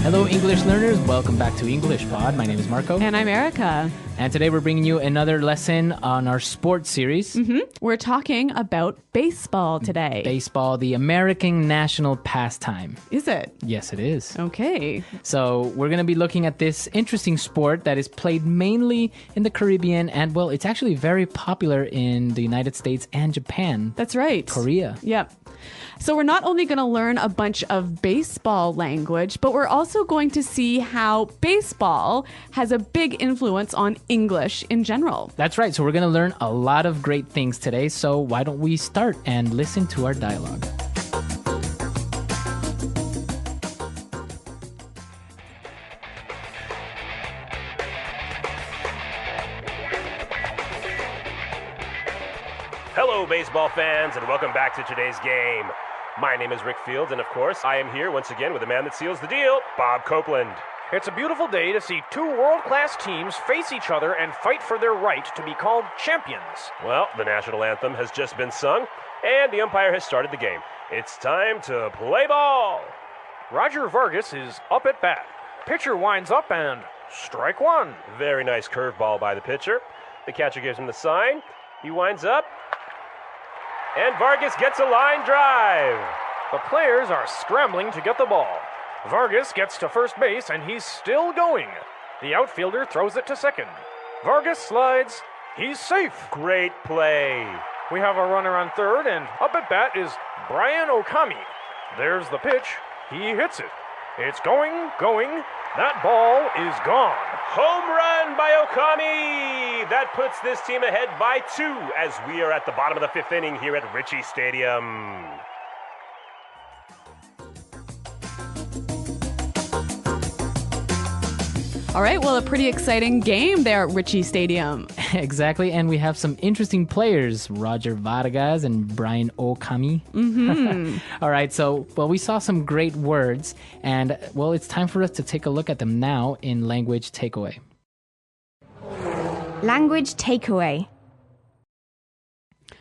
Hello, English learners. Welcome back to English Pod. My name is Marco. And I'm Erica. And today we're bringing you another lesson on our sports series. We're talking about baseball today. Baseball, the American national pastime. Is it? Yes, it is. Okay. So we're going to be looking at this interesting sport that is played mainly in the Caribbean. And, well, it's actually very popular in the United States and Japan. That's right. Korea. Yep. So we're not only going to learn a bunch of baseball language, but we're also going to see how baseball has a big influence on English in general. That's right. So we're going to learn a lot of great things today. So why don't we start and listen to our dialogue? Hello, baseball fans, and welcome back to today's game. My name is Rick Fields, and of course, I am here once again with the man that seals the deal, Bob Copeland. It's a beautiful day to see two world-class teams face each other and fight for their right to be called champions. Well, the national anthem has just been sung, and the umpire has started the game. It's time to play ball. Roger Vargas is up at bat. Pitcher winds up and strike one. Very nice curveball by the pitcher. The catcher gives him the sign. He winds up, and Vargas gets a line drive. The players are scrambling to get the ball. Vargas gets to first base, and he's still going. The outfielder throws it to second. Vargas slides. He's safe. Great play. We have a runner on third, and up at bat is Brian Okami. There's the pitch. He hits it. It's going. That ball is gone. Home run by Okami! That puts this team ahead by 2 as we are at the bottom of the 5th inning here at Ritchie Stadium. All right, well, a pretty exciting game there at Ritchie Stadium. Exactly, and we have some interesting players, Roger Vargas and Brian Okami. All right, so, well, we saw some great words, and, well, it's time for us to take a look at them now in Language Takeaway. Language takeaway.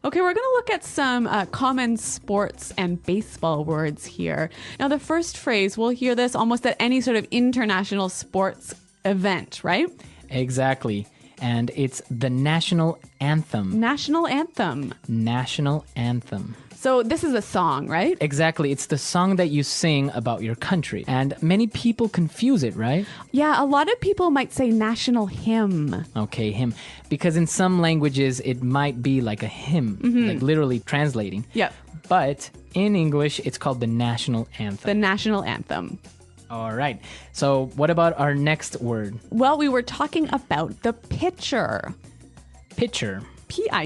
Okay, we're going to look at some common sports and baseball words here. Now, the first phrase, we'll hear this almost at any sort of international sports event, right? Exactly. And it's the national anthem. National anthem. National anthem. So this is a song, right? Exactly. It's the song that you sing about your country. And many people confuse it, right? Yeah, a lot of people might say national hymn. Okay, hymn. Because in some languages, it might be like a hymn, like literally translating. Yep. But in English, it's called the national anthem. The national anthem. All right. So what about our next word? Well, we were talking about the pitcher. Pitcher. Pitcher.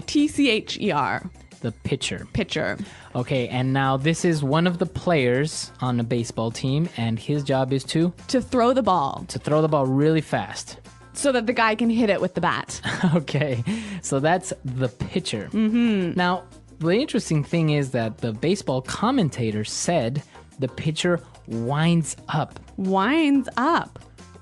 The pitcher. Pitcher. Okay, and now this is one of the players on a baseball team, and his job is to throw the ball. To throw the ball really fast. So that the guy can hit it with the bat. Okay, so that's the pitcher. Now, the interesting thing is that the baseball commentator said the pitcher winds up. Winds up.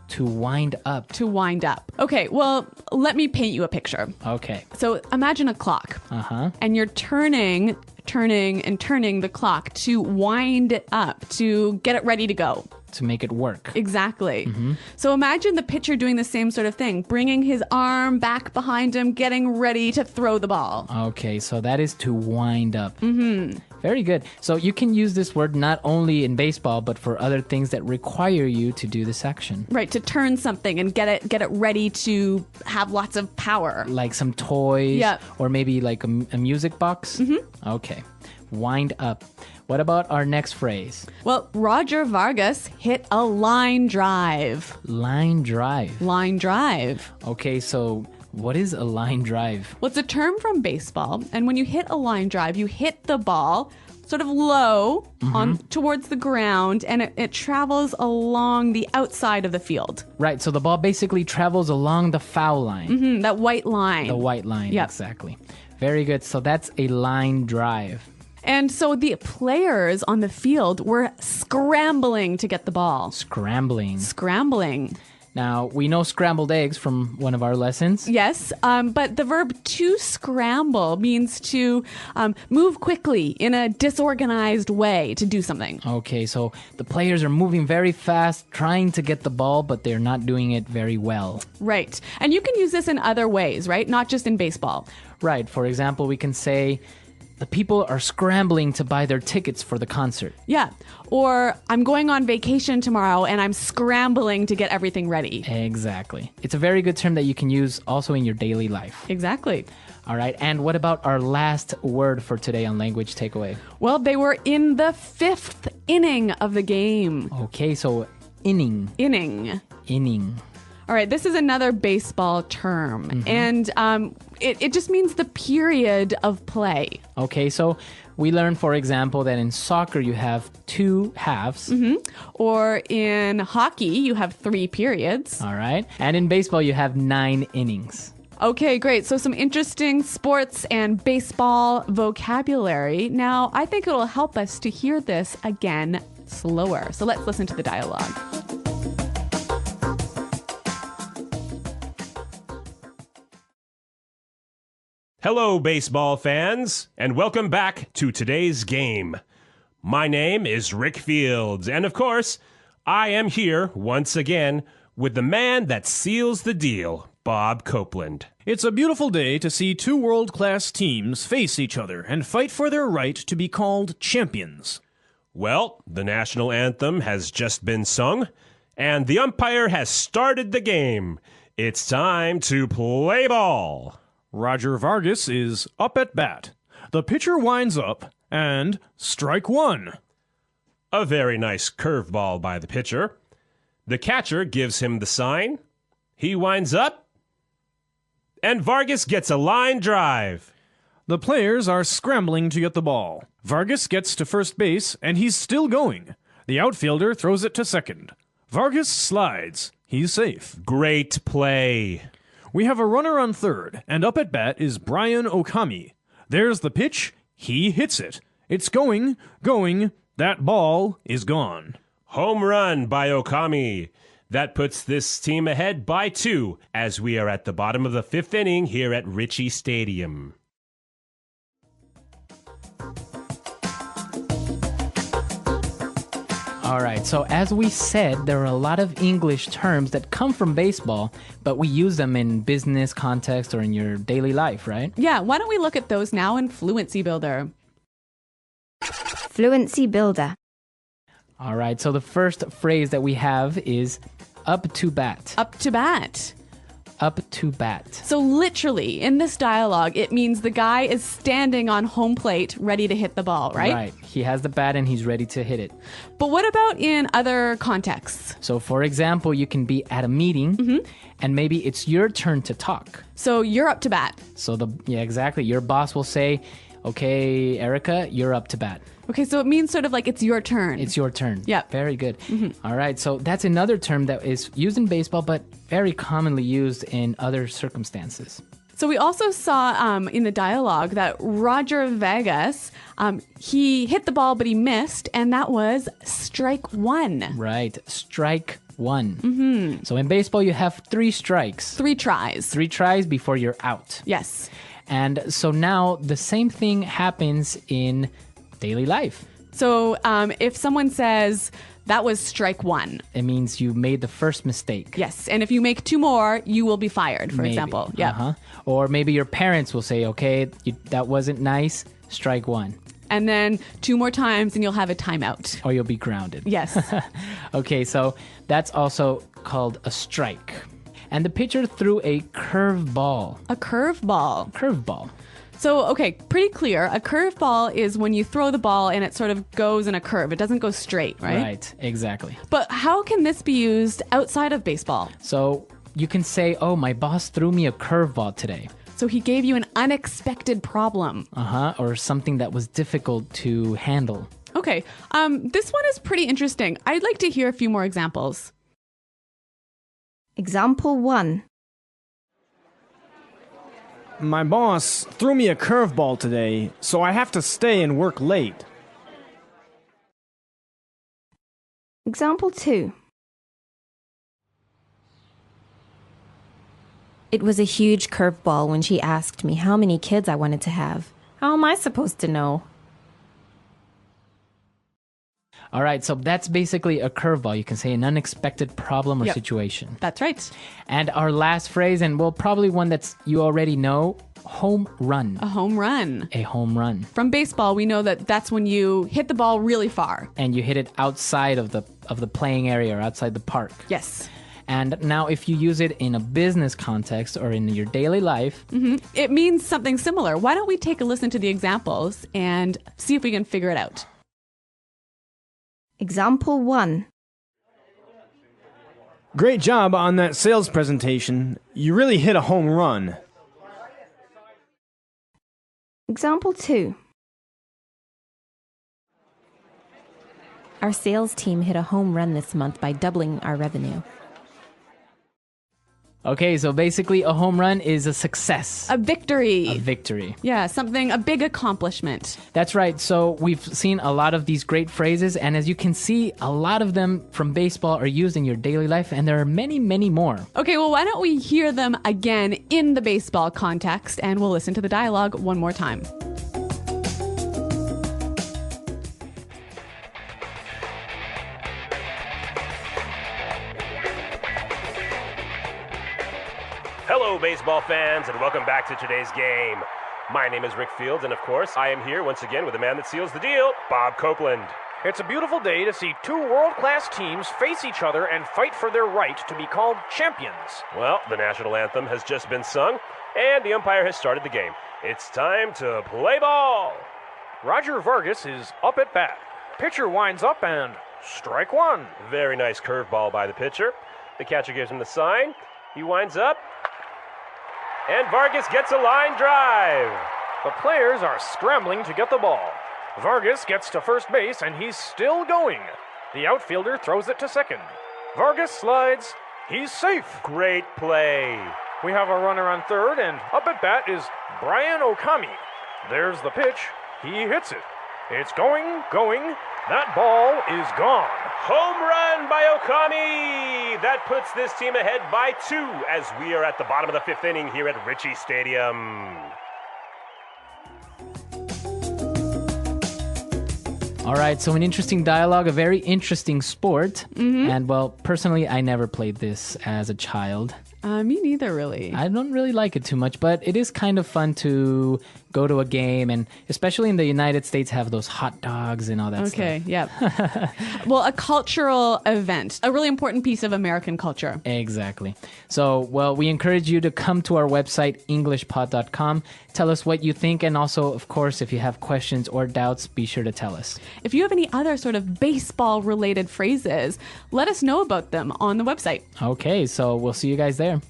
To wind up. To wind up. Okay, well, let me paint you a picture. Okay. So imagine a clock. Uh-huh. And you're turning the clock to wind it up, to get it ready to go. To make it work. Exactly. So imagine the pitcher doing the same sort of thing, bringing his arm back behind him, getting ready to throw the ball. Okay, so that is to wind up. Very good. So you can use this word not only in baseball, but for other things that require you to do this action. Right, to turn something and get it ready to have lots of power. Like some toys. Yep. Or maybe like a music box. Okay. Wind up. What about our next phrase? Well, Roger Vargas hit a line drive. Line drive. Line drive. Okay, so what is a line drive? Well, it's a term from baseball, and when you hit a line drive, you hit the ball sort of low on towards the ground, and it travels along the outside of the field. Right, so the ball basically travels along the foul line. That white line. The white line, Yep. Exactly. Very good. So that's a line drive. And so the players on the field were scrambling to get the ball. Scrambling. Scrambling. Now, we know scrambled eggs from one of our lessons. Yes, but the verb to scramble means to move quickly in a disorganized way to do something. Okay, so the players are moving very fast, trying to get the ball, but they're not doing it very well. Right. And you can use this in other ways, right? Not just in baseball. Right. For example, we can say, the people are scrambling to buy their tickets for the concert. Yeah. Or I'm going on vacation tomorrow and I'm scrambling to get everything ready. Exactly. It's a very good term that you can use also in your daily life. Exactly. All right. And what about our last word for today on Language Takeaway? Well, they were in the 5th inning of the game. Okay, so inning. Inning. All right, this is another baseball term, and it just means the period of play. Okay, so we learned, for example, that in soccer you have 2 halves. Or in hockey, you have 3 periods. All right. And in baseball you have 9 innings. Okay, great. So some interesting sports and baseball vocabulary. Now, I think it'll help us to hear this again slower. So let's listen to the dialogue. Hello, baseball fans, and welcome back to today's game. My name is Rick Fields, and of course, I am here once again with the man that seals the deal, Bob Copeland. It's a beautiful day to see 2 world-class teams face each other and fight for their right to be called champions. Well, the national anthem has just been sung, and the umpire has started the game. It's time to play ball. Roger Vargas is up at bat. The pitcher winds up, and strike 1. A very nice curveball by the pitcher. The catcher gives him the sign. He winds up, and Vargas gets a line drive. The players are scrambling to get the ball. Vargas gets to first base, and he's still going. The outfielder throws it to second. Vargas slides. He's safe. Great play. We have a runner on third, and up at bat is Brian Okami. There's the pitch. He hits it. It's going. That ball is gone. Home run by Okami. That puts this team ahead by 2 as we are at the bottom of the 5th inning here at Ritchie Stadium. All right, so as we said, there are a lot of English terms that come from baseball, but we use them in business context or in your daily life, right? Yeah, why don't we look at those now in Fluency Builder? Fluency Builder. All right, so the first phrase that we have is up to bat. Up to bat. Up to bat. So literally, in this dialogue, it means the guy is standing on home plate ready to hit the ball, right? Right. He has the bat and he's ready to hit it. But what about in other contexts? So, for example, you can be at a meeting and maybe it's your turn to talk. So you're up to bat. So, exactly. Your boss will say, okay, Erica, you're up to bat. Okay, so it means sort of like it's your turn. It's your turn. Yeah. Very good. All right, so that's another term that is used in baseball, but very commonly used in other circumstances. So we also saw in the dialogue that Roger Vegas, he hit the ball, but he missed, and that was strike 1. Right, strike 1. So in baseball, you have 3 strikes. 3 tries. 3 tries before you're out. Yes. And so now the same thing happens in daily life. So if someone says, that was strike 1. It means you made the first mistake. Yes, and if you make 2 more, you will be fired, for Maybe. example. Yeah. Or maybe your parents will say, okay, that wasn't nice, strike 1. And then 2 more times and you'll have a timeout. Or you'll be grounded. Yes. Okay, so that's also called a strike. And the pitcher threw a curveball. A curveball. Curveball. So, okay, pretty clear. A curveball is when you throw the ball and it sort of goes in a curve. It doesn't go straight, right? Right, exactly. But how can this be used outside of baseball? So you can say, oh, my boss threw me a curveball today. So he gave you an unexpected problem. Or something that was difficult to handle. Okay, this one is pretty interesting. I'd like to hear a few more examples. Example 1. My boss threw me a curveball today, so I have to stay and work late. Example 2. It was a huge curveball when she asked me how many kids I wanted to have. How am I supposed to know? All right, so that's basically a curveball. You can say an unexpected problem or Yep. situation. That's right. And our last phrase, and well, probably one that's you already know, home run. A home run. A home run. From baseball, we know that that's when you hit the ball really far. And you hit it outside of the playing area or outside the park. Yes. And now if you use it in a business context or in your daily life, It means something similar. Why don't we take a listen to the examples and see if we can figure it out? Example 1. Great job on that sales presentation. You really hit a home run. Example 2. Our sales team hit a home run this month by doubling our revenue. okay, so basically a home run is a success. A victory. A victory. Yeah, something, a big accomplishment. That's right. So we've seen a lot of these great phrases, and as you can see, a lot of them from baseball are used in your daily life, and there are many, many more. Okay, well, why don't we hear them again in the baseball context, and we'll listen to the dialogue one more time. Hello, baseball fans, and welcome back to today's game. My name is Rick Fields, and of course, I am here once again with the man that seals the deal, Bob Copeland. It's a beautiful day to see two world-class teams face each other and fight for their right to be called champions. Well, the national anthem has just been sung, and the umpire has started the game. It's time to play ball. Roger Vargas is up at bat. Pitcher winds up and strike one. Very nice curveball by the pitcher. The catcher gives him the sign. He winds up, and Vargas gets a line drive. The players are scrambling to get the ball. Vargas gets to first base and he's still going. The outfielder throws it to second. Vargas slides. He's safe. Great play. We have a runner on third, and up at bat is Brian Okami. There's the pitch. He hits it. It's going. That ball is gone. Home run by Okami. That puts this team ahead by 2 as we are at the bottom of the 5th inning here at Ritchie Stadium. All right, so an interesting dialogue, a very interesting sport. And well, personally, I never played this as a child. Me neither, really. I don't really like it too much, but it is kind of fun to go to a game, and especially in the United States, have those hot dogs and all that stuff. Okay, yeah. Well, a cultural event, a really important piece of American culture. Exactly. So, well, we encourage you to come to our website, englishpod.com. Tell us what you think, and also, of course, if you have questions or doubts, be sure to tell us. If you have any other sort of baseball-related phrases, let us know about them on the website. Okay, so we'll see you guys there.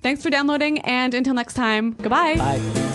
Thanks for downloading, and until next time, goodbye. Bye.